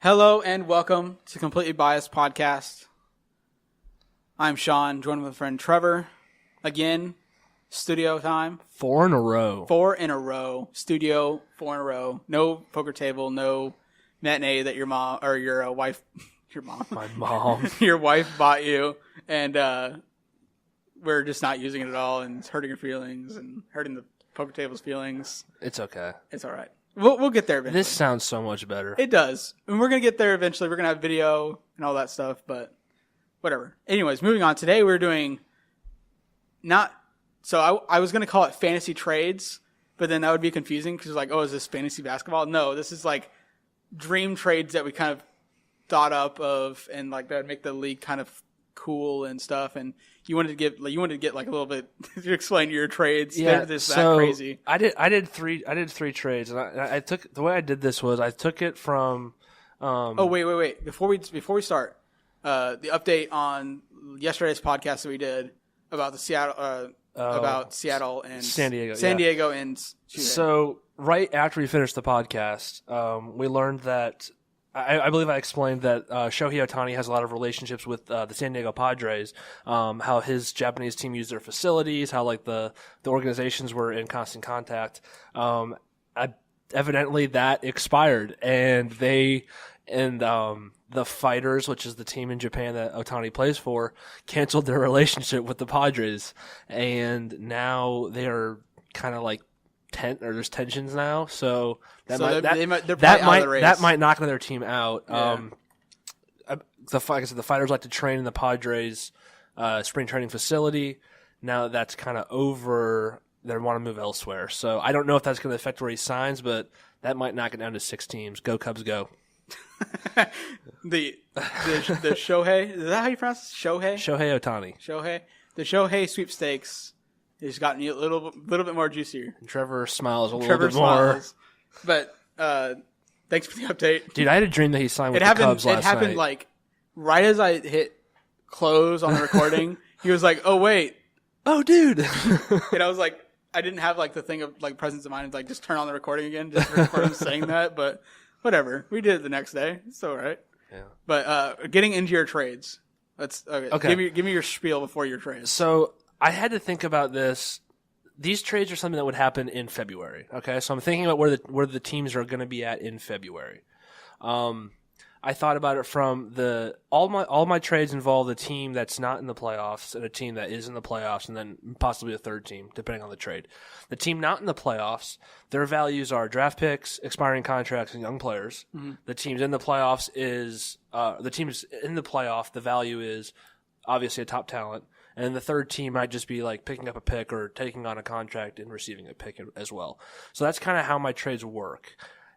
Hello and welcome to Completely Biased Podcast. I'm Sean, joined with my friend Trevor. Again, studio time. 4 in a row. 4 in a row. Studio, 4 in a row. No poker table, no matinee that your mom or your wife, My mom. your wife bought you, and we're just not using it at all, and it's hurting your feelings and hurting the poker table's feelings. It's okay. It's all right. We'll get there eventually. This sounds so much better. It does. And we're going to get there eventually. We're going to have video and all that stuff, but whatever. Anyways, moving on. Today we're doing I was going to call it fantasy trades, but then that would be confusing because like, oh, is this fantasy basketball? No, this is like dream trades that we kind of thought up of and like that would make the league kind of cool and stuff. And you wanted to get like a little bit to explain your trades. Yeah, They're so that crazy. I did three trades, and I took the way I did this was I took it from. Wait! Before we start, the update on yesterday's podcast that we did about the Seattle and San Diego, San Diego and Chile. So right after we finished the podcast, we learned that. I believe I explained that Shohei Ohtani has a lot of relationships with the San Diego Padres, how his Japanese team used their facilities, how like the organizations were in constant contact. Evidently that expired, and the Fighters, which is the team in Japan that Ohtani plays for, canceled their relationship with the Padres, and now they are kind of like there's tensions now, so that might knock another team out. Yeah. The Fighters like to train in the Padres spring training facility. Now that that's kind of over, they want to move elsewhere. So I don't know if that's going to affect where he signs, but that might knock it down to 6 teams. Go Cubs, go! the Shohei, is that how you pronounce it? Shohei Ohtani. The Shohei sweepstakes. It's gotten a little bit more juicier. And Trevor smiles a little bit more. But thanks for the update. Dude, I had a dream that he signed with the Cubs last night. It happened like right as I hit close on the recording. He was like, "Oh wait, oh dude," and I was like, I didn't have like the thing of like presence of mind to like just turn on the recording again, just to record him saying that. But whatever, we did it the next day. It's all right. Yeah. But getting into your trades, okay. Give me your spiel before your trades. So I had to think about this. These trades are something that would happen in February. Okay, so I'm thinking about where the teams are going to be at in February. I thought about it from all my trades involve a team that's not in the playoffs and a team that is in the playoffs, and then possibly a third team depending on the trade. The team not in the playoffs, their values are draft picks, expiring contracts, and young players. Mm-hmm. The teams in the playoffs the value is obviously a top talent. And the third team might just be like picking up a pick or taking on a contract and receiving a pick as well. So that's kind of how my trades work.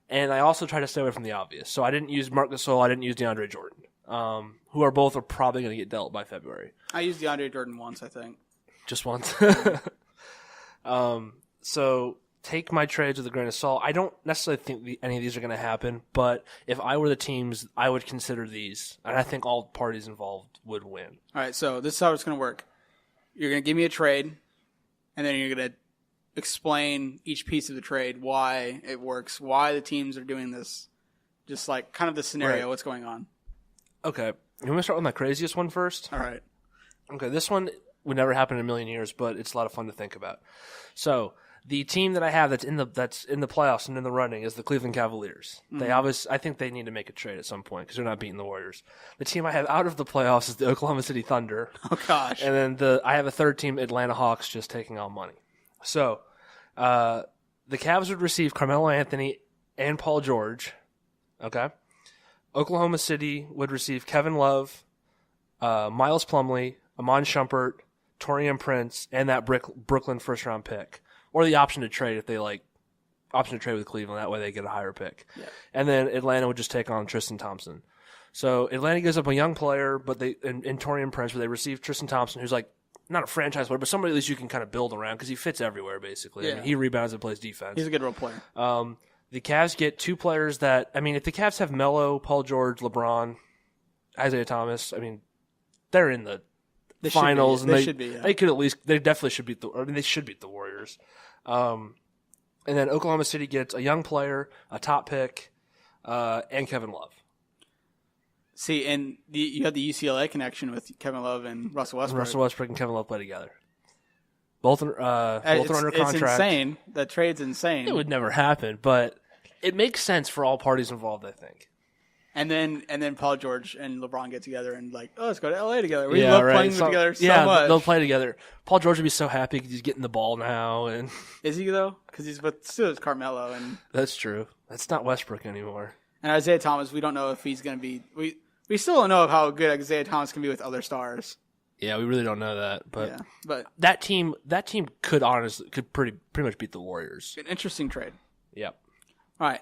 And I also try to stay away from the obvious. So I didn't use Marc Gasol, I didn't use DeAndre Jordan, who are probably going to get dealt by February. I used DeAndre Jordan once, I think. Just once. So take my trades with a grain of salt. I don't necessarily think any of these are going to happen, but if I were the teams, I would consider these. And I think all parties involved would win. All right, so this is how it's going to work. You're going to give me a trade, and then you're going to explain each piece of the trade, why it works, why the teams are doing this, just like kind of the scenario, right. What's going on. Okay. You want to start with my craziest one first? All right. Okay, this one would never happen in a million years, but it's a lot of fun to think about. So the team that I have that's in the playoffs and in the running is the Cleveland Cavaliers. Mm-hmm. I think they need to make a trade at some point because they're not beating the Warriors. The team I have out of the playoffs is the Oklahoma City Thunder. Oh gosh! And then I have a third team, Atlanta Hawks, just taking all money. So the Cavs would receive Carmelo Anthony and Paul George. Okay. Oklahoma City would receive Kevin Love, Miles Plumlee, Amon Shumpert, Taurean Prince, and that Brooklyn first-round pick. Or the option to trade if they option to trade with Cleveland. That way they get a higher pick. Yeah. And then Atlanta would just take on Tristan Thompson. So Atlanta gives up a young player, but in Taurean Prince, but they receive Tristan Thompson, who's like not a franchise player, but somebody at least you can kind of build around because he fits everywhere basically. Yeah. I mean, he rebounds and plays defense. He's a good role player. The Cavs get two players that, I mean, if the Cavs have Melo, Paul George, LeBron, Isaiah Thomas, I mean, they're in the finals. They should be. They could at least, they definitely should beat they should beat the Warriors. And then Oklahoma City gets a young player, a top pick, and Kevin Love. See, and you have the UCLA connection with Kevin Love and Russell Westbrook. Russell Westbrook and Kevin Love play together. Both are under contract. It's insane. The trade's insane. It would never happen, but it makes sense for all parties involved, I think. And then Paul George and LeBron get together and like, oh, let's go to LA together. We love playing together so much. They'll play together. Paul George would be so happy because he's getting the ball now. And is he though? Because he's still is Carmelo and that's true. That's not Westbrook anymore. And Isaiah Thomas, we don't know if he's going to be. We still don't know how good Isaiah Thomas can be with other stars. Yeah, we really don't know that, but yeah, but that team could pretty much beat the Warriors. An interesting trade. Yep. All right.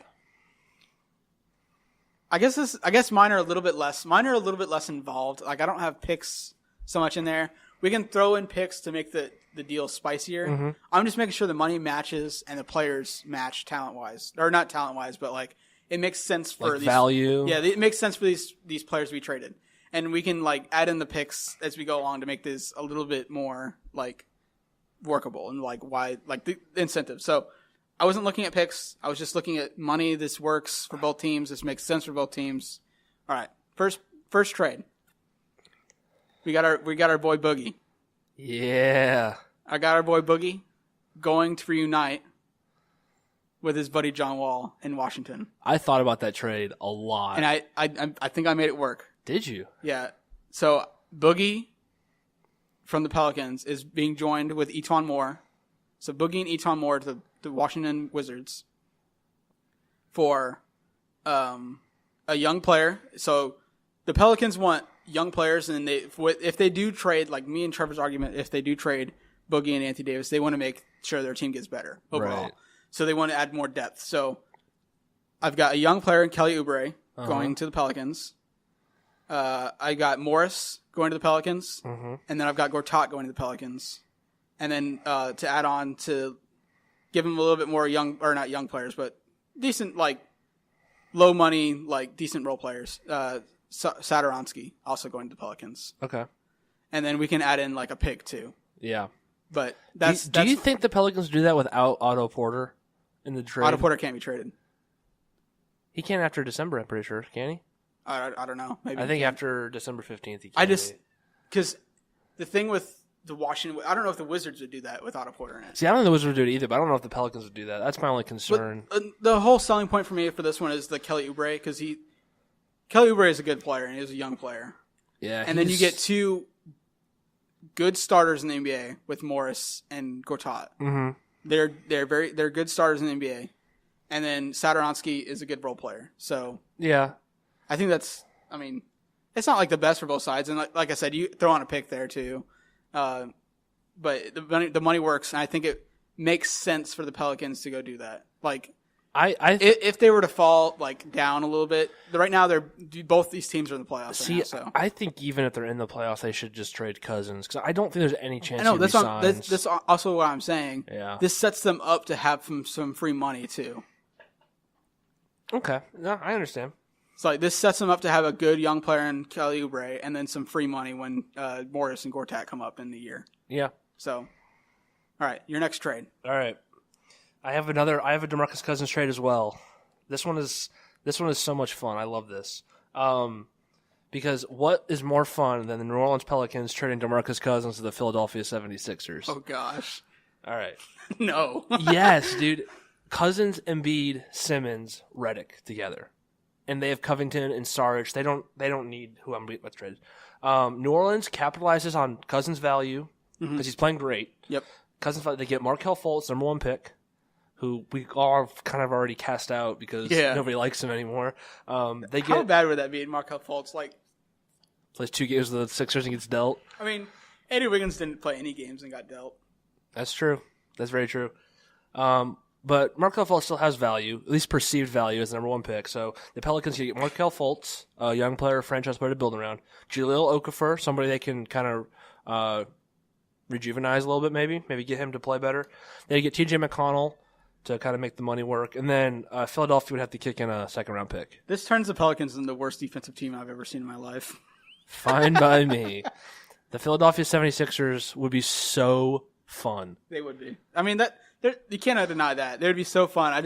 I guess mine are a little bit less. Mine are a little bit less involved. Like I don't have picks so much in there. We can throw in picks to make the deal spicier. Mm-hmm. I'm just making sure the money matches and the players match talent wise, or not talent wise, but like it makes sense for like these value. Yeah, it makes sense for these players to be traded, and we can like add in the picks as we go along to make this a little bit more like workable and like why like the incentive. So. I wasn't looking at picks. I was just looking at money. This works for both teams. This makes sense for both teams. All right. First trade. We got our boy Boogie. Yeah. I got our boy Boogie going to reunite with his buddy John Wall in Washington. I thought about that trade a lot. And I think I made it work. Did you? Yeah. So Boogie from the Pelicans is being joined with Eton Moore. So Boogie and Eton Moore to the Washington Wizards for a young player. So the Pelicans want young players, and if they do trade, like me and Trevor's argument, if they do trade Boogie and Anthony Davis, they want to make sure their team gets better overall. Right. So they want to add more depth. So I've got a young player in Kelly Oubre going to the Pelicans. I got Morris going to the Pelicans, and then I've got Gortat going to the Pelicans. And then to add on to give him a little bit more not young players, but decent, like, low money, like, decent role players. Satoransky also going to the Pelicans. Okay. And then we can add in, like, a pick, too. Yeah. But do you think the Pelicans do that without Otto Porter in the trade? Otto Porter can't be traded. He can after December, I'm pretty sure. Can he? I don't know. Maybe I think after December 15th he can. Because the thing with the Washington, I don't know if the Wizards would do that with Otto Porter in it. See, I don't know if the Wizards would do it either, but I don't know if the Pelicans would do that. That's my only concern. But, the whole selling point for me for this one is the Kelly Oubre, because Kelly Oubre is a good player and he's a young player. Yeah, and then you get two good starters in the NBA with Morris and Gortat. Mm-hmm. They're good starters in the NBA, and then Satoransky is a good role player. So yeah, I think it's not like the best for both sides, and like I said, you throw on a pick there too. But the money works, and I think it makes sense for the Pelicans to go do that. Like, if they were to fall like down a little bit, right now both these teams are in the playoffs. See, right now, so. I think even if they're in the playoffs, they should just trade Cousins because I don't think there's any chance. No, that's also what I'm saying. Yeah, this sets them up to have some free money too. Okay, no, I understand. So like this sets them up to have a good young player in Kelly Oubre, and then some free money when Morris and Gortat come up in the year. Yeah. So, all right, your next trade. All right, I have a DeMarcus Cousins trade as well. This one is so much fun. I love this. Because what is more fun than the New Orleans Pelicans trading DeMarcus Cousins to the Philadelphia 76ers? Oh gosh. All right. No. Yes, dude. Cousins, Embiid, Simmons, Redick together. And they have Covington and Saric. They don't need who I'm with traded. New Orleans capitalizes on Cousins' value because he's playing great. Yep. Cousins, they get Markelle Fultz, number one pick, who we all kind of already cast out because nobody likes him anymore. How bad would that be in Markelle Fultz? Like, plays 2 games with the Sixers and gets dealt. I mean, Andrew Wiggins didn't play any games and got dealt. That's true. That's very true. But Markelle Fultz still has value, at least perceived value as the number one pick. So the Pelicans can get Markelle Fultz, a young player, franchise player to build around. Jaleel Okafor, somebody they can kind of rejuvenize a little bit maybe get him to play better. They get TJ McConnell to kind of make the money work. And then Philadelphia would have to kick in a second-round pick. This turns the Pelicans into the worst defensive team I've ever seen in my life. Fine by me. The Philadelphia 76ers would be so fun. They would be. I mean, you cannot deny that. They would be so fun. I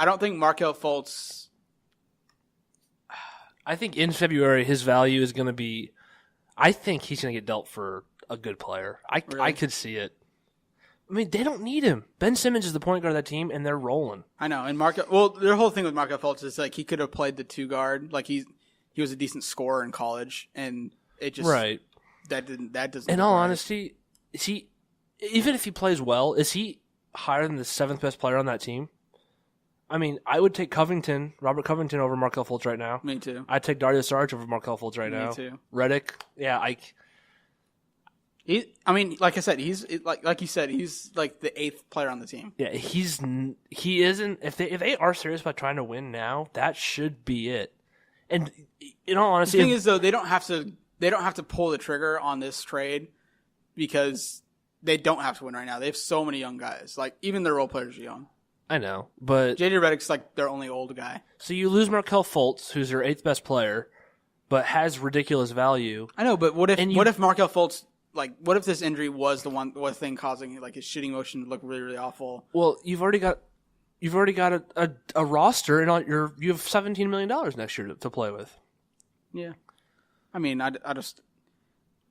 don't think Markelle Fultz I think in February his value is going to be. I think he's going to get dealt for a good player. Really? I could see it. I mean, they don't need him. Ben Simmons is the point guard of that team, and they're rolling. I know. And their whole thing with Markel Fultz is like he could have played the 2 guard. Like he was a decent scorer in college, and it just right. That doesn't. In all honesty, is he even if he plays well, is he higher than the 7th best player on that team? I mean, I would take Robert Covington over Markel Fultz right now. Me too. I'd take Dario Saric over Markel Fultz right now. Me too. Redick, yeah, I mean, like I said, he's like you said, he's like the 8th player on the team. Yeah, he isn't. If they are serious about trying to win now, that should be it. And in all honesty, the thing is though, they don't have to pull the trigger on this trade because they don't have to win right now. They have so many young guys. Like even their role players are young. I know, but JJ Redick's like their only old guy. So you lose Markel Fultz, who's their 8th best player, but has ridiculous value. I know, but what if Markel Fultz? Like, what if this injury was the thing causing like his shooting motion to look really, really awful? Well, you've already got a roster, and you have $17 million next year to play with. Yeah, I mean, I just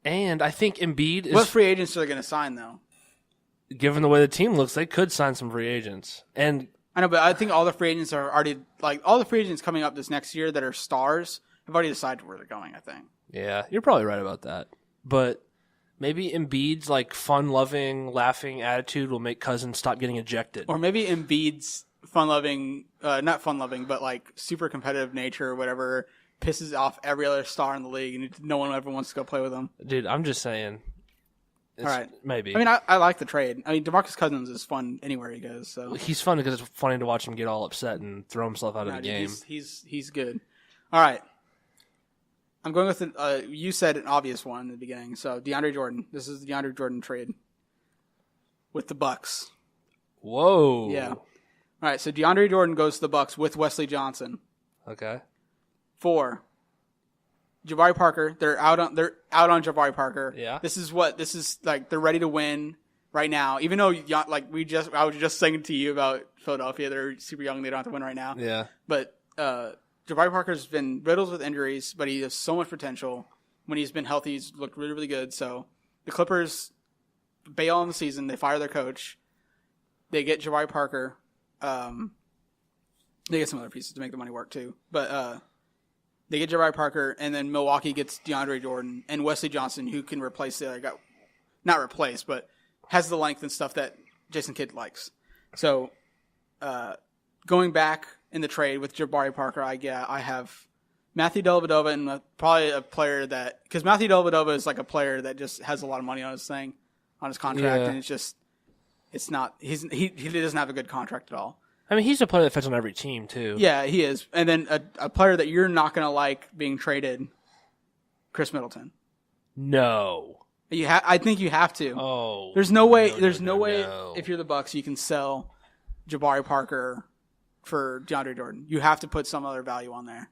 and I think Embiid is. What free agents are they going to sign though? Given the way the team looks, they could sign some free agents. And I know, but I think all the free agents are already all the free agents coming up this next year that are stars have already decided where they're going. I think. Yeah, you're probably right about that, but. Maybe Embiid's like fun-loving, laughing attitude will make Cousins stop getting ejected. Or maybe Embiid's fun-loving, not fun-loving, but like super competitive nature or whatever pisses off every other star in the league, and no one ever wants to go play with him. Dude, I'm just saying. All right, maybe. I mean, I like the trade. I mean, DeMarcus Cousins is fun anywhere he goes. So he's fun because it's funny to watch him get all upset and throw himself out of the game. He's good. All right. I'm going with you said an obvious one in the beginning. So DeAndre Jordan. This is the DeAndre Jordan trade with the Bucks. Whoa. Yeah. All right. So DeAndre Jordan goes to the Bucks with Wesley Johnson. Okay. 4. Jabari Parker. They're out on Jabari Parker. Yeah. This is like they're ready to win right now. Even though I was just saying to you about Philadelphia. They're super young. They don't have to win right now. Yeah. But Jabari Parker's been riddled with injuries, but he has so much potential. When he's been healthy, he's looked really, really good. So the Clippers bail on the season. They fire their coach. They get Jabari Parker. They get some other pieces to make the money work too. But they get Jabari Parker, and then Milwaukee gets DeAndre Jordan and Wesley Johnson, who can replace the other guy. Not replace, but has the length and stuff that Jason Kidd likes. So going back in the trade with Jabari Parker, I have Matthew Dellavedova and probably a player that – because Matthew Dellavedova is like a player that just has a lot of money on his contract, and it's not – he doesn't have a good contract at all. I mean, he's a player that fits on every team too. Yeah, he is. And then a player that you're not going to like being traded, Chris Middleton. No. I think you have to. Oh. There's no way if you're the Bucks you can sell Jabari Parker for DeAndre Jordan. You have to put some other value on there.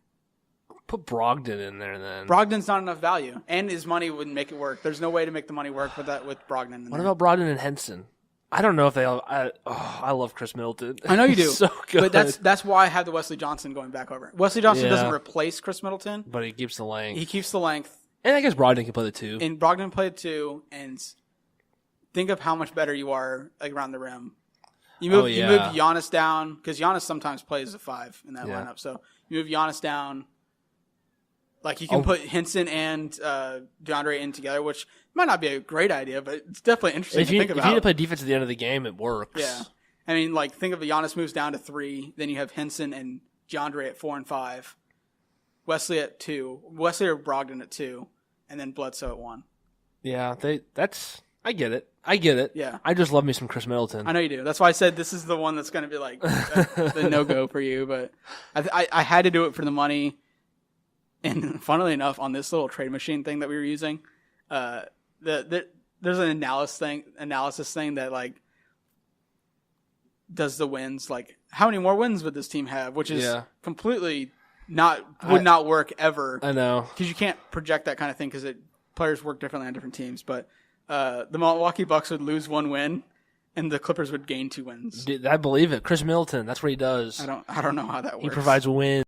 Put Brogdon in there then. Brogdon's not enough value, and his money wouldn't make it work. There's no way to make the money work with Brogdon. What about Brogdon and Henson? I don't know if they. I love Chris Middleton. I know you do. So good. But that's why I have the Wesley Johnson going back over. Wesley Johnson doesn't replace Chris Middleton, but he keeps the length. He keeps the length. And I guess Brogdon can play the 2. And Brogdon played 2, and think of how much better you are around the rim. You move Giannis down, because Giannis sometimes plays a 5 in that lineup. So you move Giannis down. Like, you can put Henson and DeAndre in together, which might not be a great idea, but it's definitely interesting to think about. If you need to play defense at the end of the game, it works. Yeah. I mean, like, think of Giannis moves down to 3, then you have Henson and DeAndre at 4 and 5, Wesley at 2, Wesley or Brogdon at 2, and then Bledsoe at 1. Yeah, I get it. Yeah. I just love me some Chris Middleton. I know you do. That's why I said this is the one that's going to be like the no-go for you, but I had to do it for the money. And funnily enough, on this little trade machine thing that we were using, there's an analysis thing that like does the wins, like how many more wins would this team have, which is completely would not work ever. I know, because you can't project that kind of thing because players work differently on different teams. But the Milwaukee Bucks would lose 1 win, and the Clippers would gain 2 wins. Dude, I believe it. Chris Middleton, that's what he does. I don't know how that works. He provides wins.